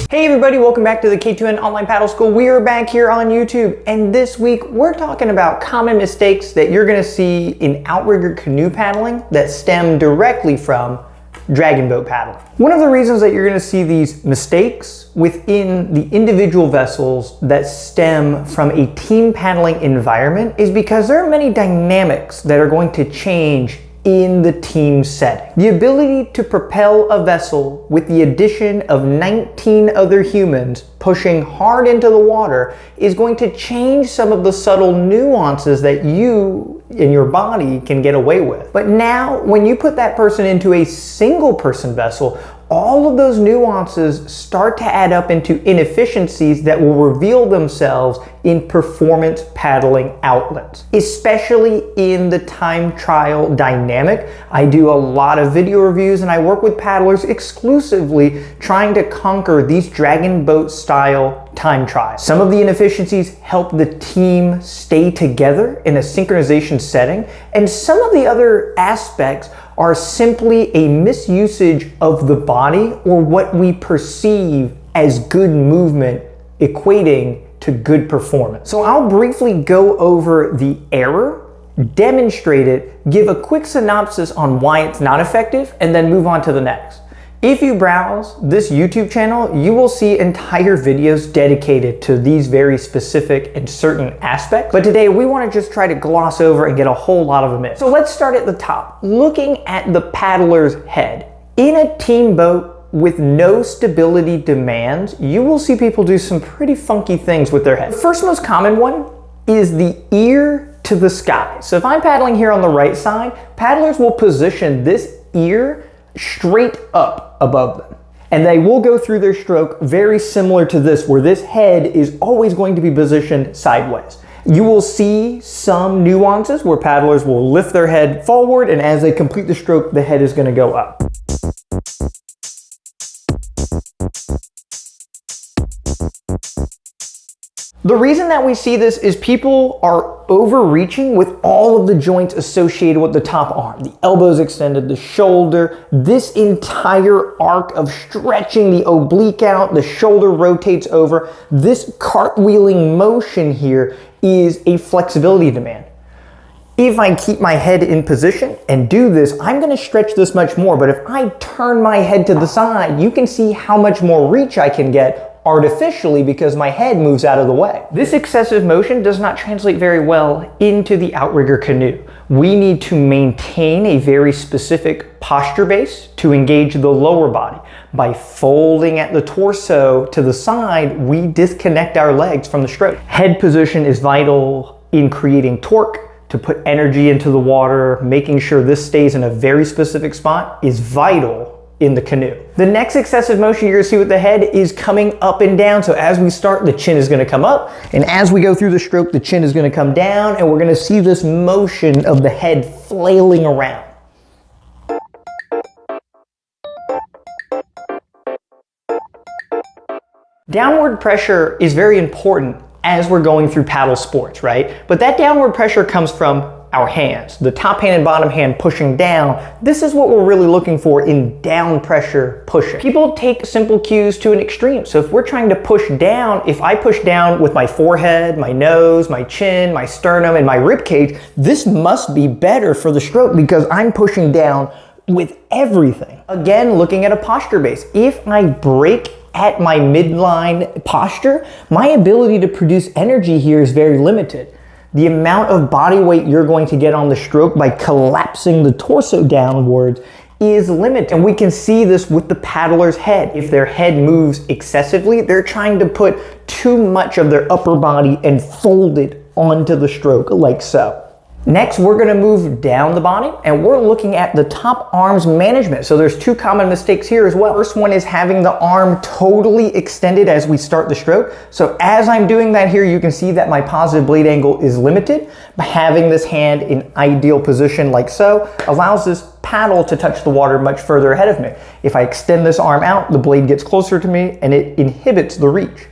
Hey everybody, welcome back to the K2N Online Paddle School. We are back here on YouTube, and this week we're talking about common mistakes that you're gonna see in outrigger canoe paddling that stem directly from dragon boat paddling. One of the reasons that you're gonna see these mistakes within the individual vessels that stem from a team paddling environment is because there are many dynamics that are going to change in the team setting. The ability to propel a vessel with the addition of 19 other humans pushing hard into the water is going to change some of the subtle nuances that you and your body can get away with. But now, when you put that person into a single person vessel, all of those nuances start to add up into inefficiencies that will reveal themselves in performance paddling outlets, especially in the time trial dynamic. I do a lot of video reviews and I work with paddlers exclusively trying to conquer these dragon boat style time trials. Some of the inefficiencies help the team stay together in a synchronization setting, and some of the other aspects are simply a misusage of the body or what we perceive as good movement equating to good performance. So I'll briefly go over the error, demonstrate it, give a quick synopsis on why it's not effective, and then move on to the next. If you browse this YouTube channel, you will see entire videos dedicated to these very specific and certain aspects. But today we want to just try to gloss over and get a whole lot of them in. So let's start at the top. Looking at the paddler's head. In a team boat with no stability demands, you will see people do some pretty funky things with their head. The first most common one is the ear to the sky. So if I'm paddling here on the right side, paddlers will position this ear straight up above them. And they will go through their stroke very similar to this, where this head is always going to be positioned sideways. You will see some nuances where paddlers will lift their head forward, and as they complete the stroke, the head is going to go up. The reason that we see this is people are overreaching with all of the joints associated with the top arm. The elbows extended, the shoulder, this entire arc of stretching the oblique out, the shoulder rotates over. This cartwheeling motion here is a flexibility demand. If I keep my head in position and do this, I'm going to stretch this much more. But if I turn my head to the side, you can see how much more reach I can get artificially because my head moves out of the way. This excessive motion does not translate very well into the outrigger canoe. We need to maintain a very specific posture base to engage the lower body. By folding at the torso to the side, we disconnect our legs from the stroke. Head position is vital in creating torque to put energy into the water. Making sure this stays in a very specific spot is vital in the canoe. The next excessive motion you're gonna see with the head is coming up and down. So as we start, the chin is gonna come up, and as we go through the stroke, the chin is gonna come down, and we're gonna see this motion of the head flailing around. Downward pressure is very important as we're going through paddle sports, right? But that downward pressure comes from our hands, the top hand and bottom hand pushing down. This is what we're really looking for in down pressure pushing. People take simple cues to an extreme. So if we're trying to push down, if I push down with my forehead, my nose, my chin, my sternum, and my rib cage, this must be better for the stroke because I'm pushing down with everything. Again, looking at a posture base. If I break at my midline posture, my ability to produce energy here is very limited. The amount of body weight you're going to get on the stroke by collapsing the torso downwards is limited. And we can see this with the paddler's head. If their head moves excessively, they're trying to put too much of their upper body and fold it onto the stroke like so. Next, we're gonna move down the body and we're looking at the top arms management. So there's two common mistakes here as well. First one is having the arm totally extended as we start the stroke. So as I'm doing that here, you can see that my positive blade angle is limited. But having this hand in ideal position like so allows this paddle to touch the water much further ahead of me. If I extend this arm out, the blade gets closer to me and it inhibits the reach.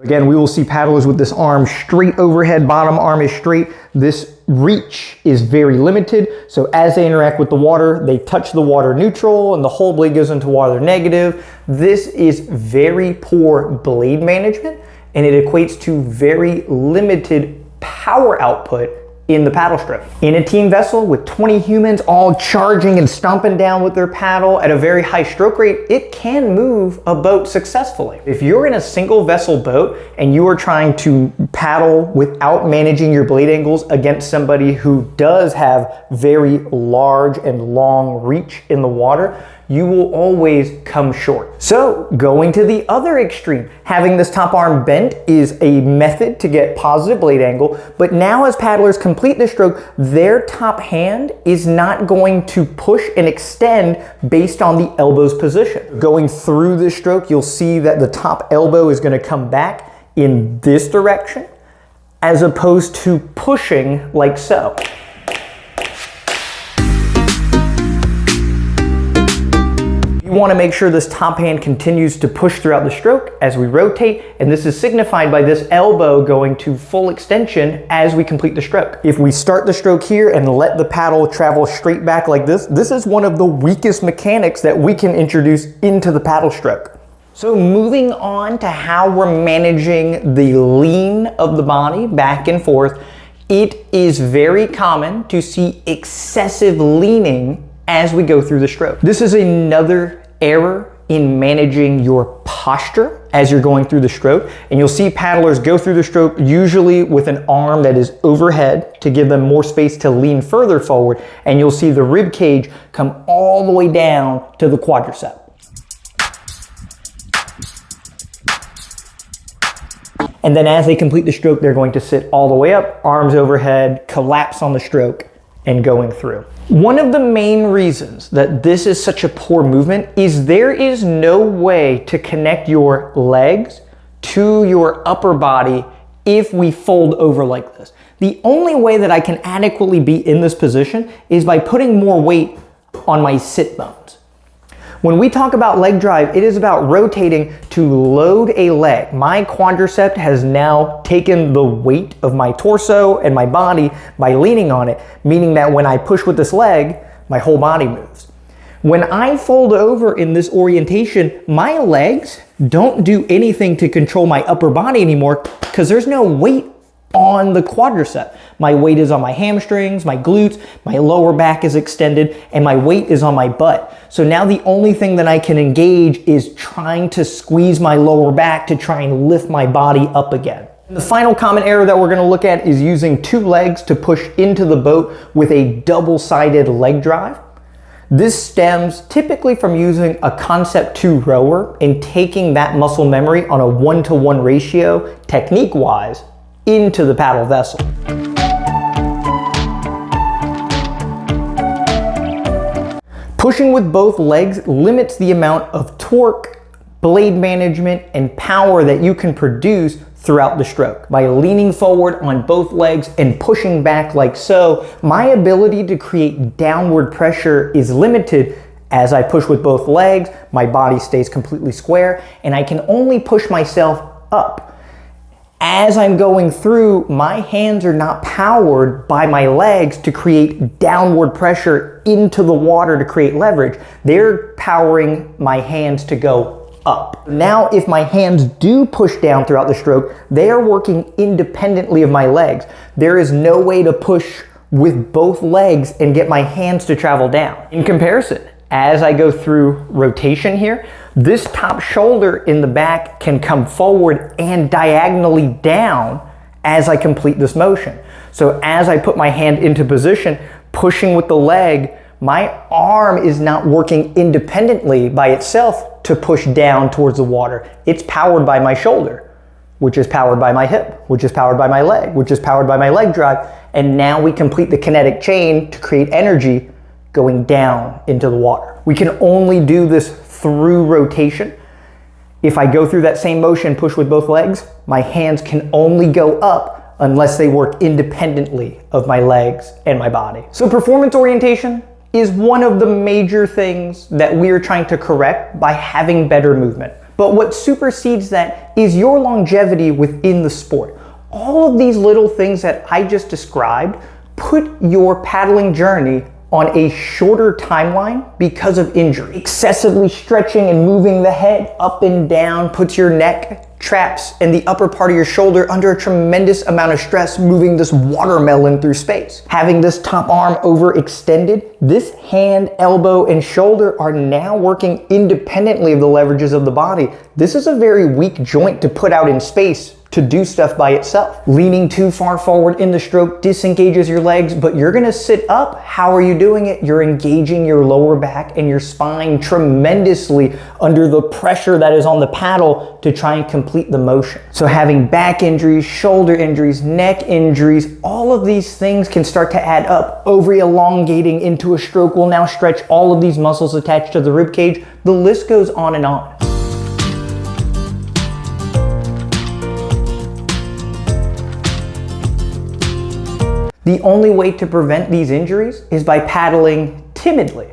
Again, we will see paddlers with this arm straight overhead, bottom arm is straight. This reach is very limited. So as they interact with the water, they touch the water neutral and the whole blade goes into water negative. This is very poor blade management, and it equates to very limited power output in the paddle stroke. In a team vessel with 20 humans all charging and stomping down with their paddle at a very high stroke rate, it can move a boat successfully. If you're in a single vessel boat and you are trying to paddle without managing your blade angles against somebody who does have very large and long reach in the water, you will always come short. So going to the other extreme, having this top arm bent is a method to get positive blade angle, but now as paddlers complete the stroke, their top hand is not going to push and extend based on the elbow's position. Going through this stroke, you'll see that the top elbow is going to come back in this direction as opposed to pushing like so. You want to make sure this top hand continues to push throughout the stroke as we rotate, and this is signified by this elbow going to full extension as we complete the stroke. If we start the stroke here and let the paddle travel straight back like this, this is one of the weakest mechanics that we can introduce into the paddle stroke. So moving on to how we're managing the lean of the body back and forth, it is very common to see excessive leaning as we go through the stroke. This is another error in managing your posture as you're going through the stroke, and you'll see paddlers go through the stroke usually with an arm that is overhead to give them more space to lean further forward, and you'll see the rib cage come all the way down to the quadricep. And then as they complete the stroke, they're going to sit all the way up, arms overhead, collapse on the stroke, and going through. One of the main reasons that this is such a poor movement is there is no way to connect your legs to your upper body if we fold over like this. The only way that I can adequately be in this position is by putting more weight on my sit bones. When we talk about leg drive, it is about rotating to load a leg. My quadricep has now taken the weight of my torso and my body by leaning on it, meaning that when I push with this leg, my whole body moves. When I fold over in this orientation, my legs don't do anything to control my upper body anymore because there's no weight on the quadricep. My weight is on my hamstrings, my glutes, my lower back is extended, and my weight is on my butt. So now the only thing that I can engage is trying to squeeze my lower back to try and lift my body up again. The final common error that we're going to look at is using two legs to push into the boat with a double-sided leg drive. This stems typically from using a concept 2 rower and taking that muscle memory on a 1-to-1 ratio, technique-wise, into the paddle vessel. Pushing with both legs limits the amount of torque, blade management, and power that you can produce throughout the stroke. By leaning forward on both legs and pushing back like so, my ability to create downward pressure is limited. As I push with both legs, my body stays completely square, and I can only push myself up. As I'm going through, my hands are not powered by my legs to create downward pressure into the water to create leverage. They're powering my hands to go up. Now, if my hands do push down throughout the stroke, they are working independently of my legs. There is no way to push with both legs and get my hands to travel down. In comparison, as I go through rotation here, this top shoulder in the back can come forward and diagonally down as I complete this motion. So as I put my hand into position, pushing with the leg, my arm is not working independently by itself to push down towards the water. It's powered by my shoulder, which is powered by my hip, which is powered by my leg, which is powered by my leg drive. And now we complete the kinetic chain to create energy going down into the water. We can only do this through rotation. If I go through that same motion, push with both legs, my hands can only go up unless they work independently of my legs and my body. So performance orientation is one of the major things that we're trying to correct by having better movement. But what supersedes that is your longevity within the sport. All of these little things that I just described put your paddling journey on a shorter timeline because of injury. Excessively stretching and moving the head up and down puts your neck, traps, and the upper part of your shoulder under a tremendous amount of stress, moving this watermelon through space. Having this top arm overextended, this hand, elbow, and shoulder are now working independently of the leverages of the body. This is a very weak joint to put out in space to do stuff by itself. Leaning too far forward in the stroke disengages your legs, but you're gonna sit up. How are you doing it? You're engaging your lower back and your spine tremendously under the pressure that is on the paddle to try and complete the motion. So having back injuries, shoulder injuries, neck injuries, all of these things can start to add up. Over elongating into a stroke will now stretch all of these muscles attached to the rib cage. The list goes on and on. The only way to prevent these injuries is by paddling timidly.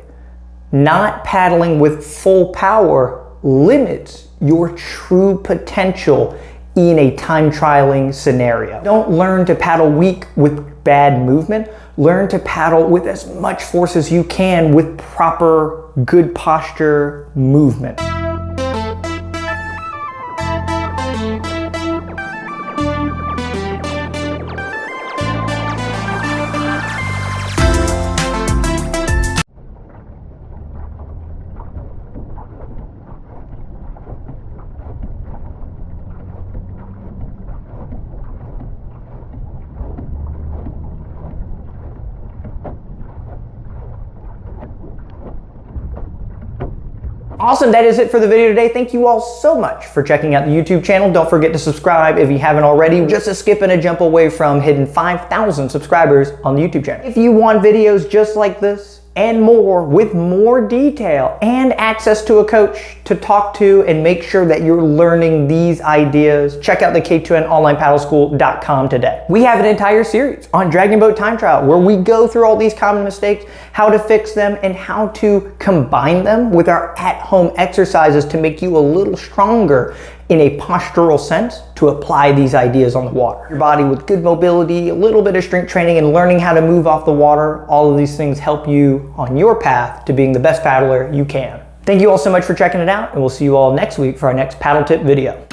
Not paddling with full power limits your true potential in a time trialing scenario. Don't learn to paddle weak with bad movement. Learn to paddle with as much force as you can with proper, good posture movement. Awesome, that is it for the video today. Thank you all so much for checking out the YouTube channel. Don't forget to subscribe if you haven't already. Just a skip and a jump away from hitting 5,000 subscribers on the YouTube channel. If you want videos just like this and more with more detail and access to a coach to talk to and make sure that you're learning these ideas, check out the K2NOnlinePaddleSchool.com today. We have an entire series on Dragon Boat Time Trial where we go through all these common mistakes, how to fix them, and how to combine them with our at-home exercises to make you a little stronger in a postural sense to apply these ideas on the water. Your body with good mobility, a little bit of strength training, and learning how to move off the water. All of these things help you on your path to being the best paddler you can. Thank you all so much for checking it out, and we'll see you all next week for our next paddle tip video.